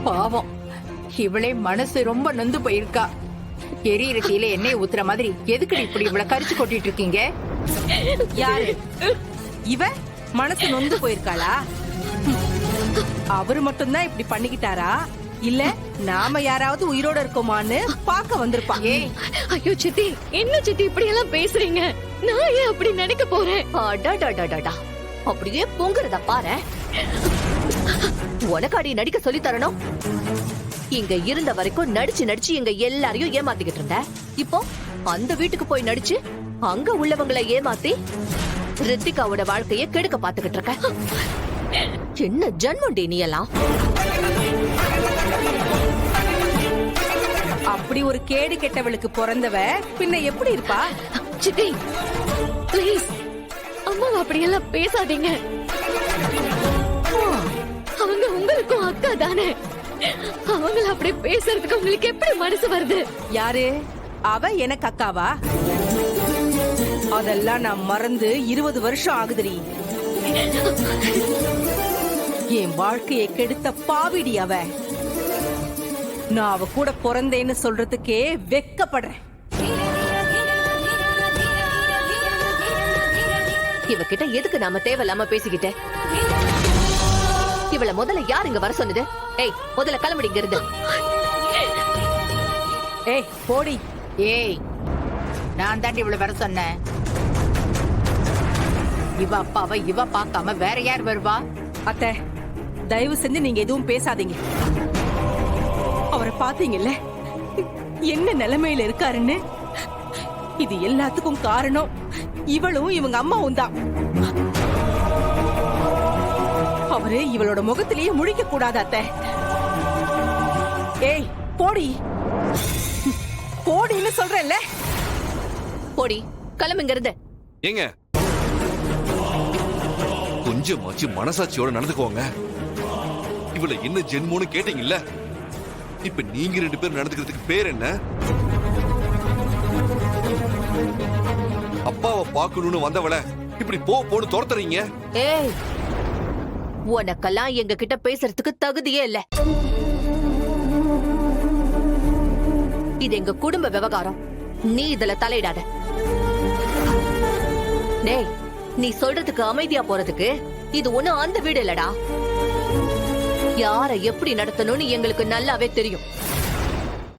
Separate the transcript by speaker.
Speaker 1: பாவம், இவளே மனசு ரொம்ப நொந்து போயிருக்கா. எரியிற தீல எண்ணெய் ஊத்துற மாதிரி எதுக்கு இப்படி இவளை கரிச்சு கொட்டிட்டு இருக்கீங்க?
Speaker 2: யாரு இவ? மனசு நொந்து போயிருக்காளா? அவரு மட்டும்தான் இப்படி பண்ணிக்கிட்டாரா, இல்ல நாம யாராவது உயிரோட இருக்கோமான்னு பாக்க வந்திருப்பா.
Speaker 1: ஏய்,
Speaker 3: ஐயோ சித்தி, என்ன சித்தி இப்படி எல்லாம் பேசுறீங்க? நான் ஏன் அப்படி நினைக்க போறேன்?
Speaker 4: அடடடடடா, அப்படியே பொங்குறத பாரு. உனக்கு அடி நடிக்க சொல்லி தரணும். இங்க இருந்த வரைக்கும் நடிச்சு நடிச்சு எங்க எல்லாரையும் ஏமாத்திக்கிட்டு இருந்த. இப்போ அந்த வீட்டுக்கு போய் நடிச்சு அங்க உள்ளவங்களை ஏமாத்தி ரித்திகாவோட வாழ்க்கைய கெடுக்க பாத்துக்கிட்டு இருக்க. என்ன ஜன்மண்டி நீ எல்லாம்?
Speaker 2: அப்படி ஒரு கேடு கெட்டவளுக்கு பிறந்தவ பின்ன எப்படி இருப்பா?
Speaker 3: சித்தி ப்ளீஸ், அம்மா அப்படியெல்லாம் பேசாதீங்க. அவங்க உங்களுக்கும் அக்கா தானே. அவங்கள அப்படி பேசுறதுக்கு உங்களுக்கு எப்படி மனசு வருது?
Speaker 2: யாரு அவ? எனக்கு அக்காவா? அதெல்லாம் நான் மறந்து 20 வருஷம் ஆகுதுடி. என் வாழ்க்கையை கெடுத்த பாவிடி அவ. நான் அவ கூட பிறந்தேன்னு சொல்றதுக்கே வெக்கப்படுறேன்.
Speaker 4: இவகிட்ட எதுக்கு நாம தேவையில்லாம பேசிக்கிட்ட? இவள முதல்ல யார் இங்க வர சொன்னது? ஏய், முதல்ல கிளம்படி இங்க இருந்து.
Speaker 2: ஏய் போடி.
Speaker 1: ஏய், நான் தாண்டி இவளை வர சொன்னேன். இவ அப்பாவை இவ பார்க்காம வேற யார் வருவா?
Speaker 2: அத்தை, தயவு செஞ்சு நீங்க எதுவும் பேசாதீங்க. அவரை பாத்தீங்கல்ல என்ன நிலைமையில இருக்காருன்னு. இது எல்லாத்துக்கும் காரணம் இவளும் இவங்க அம்மாவும் தான். அவரு இவளோட முகத்திலேயே முழிக்க கூடாது அத்தை. ஏய் போடி, போடின்னு சொல்றேன்ல.
Speaker 4: போடி, கிளம்புங்க இருந்து.
Speaker 5: ஏங்க, கொஞ்சமாச்சு மனசாட்சியோட நடந்துக்கோங்க. இவள என்ன ஜென்மோன்னு கேட்டீங்கல்ல, இப்ப நீங்க 2 பேரும் நடந்துக்கிறதுக்கு பேர் என்ன? அப்பாவை பார்க்கணும்னு வந்தவள இப்படி போன்னு துரத்துறீங்க.
Speaker 4: ஏய், உனக்கெல்லாம் எங்க கிட்ட பேசுறதுக்கு தகுதியே இல்ல. இது எங்க குடும்ப விவகாரம், நீ இதுல தலையிடாத. டேய், நீ சொல்றதுக்கு அமைதியா போறதுக்கு இது ஒண்ணும் அந்த வீடு இல்லடா. யார எப்படி நடத்தணும்னு எங்களுக்கு நல்லாவே தெரியும்.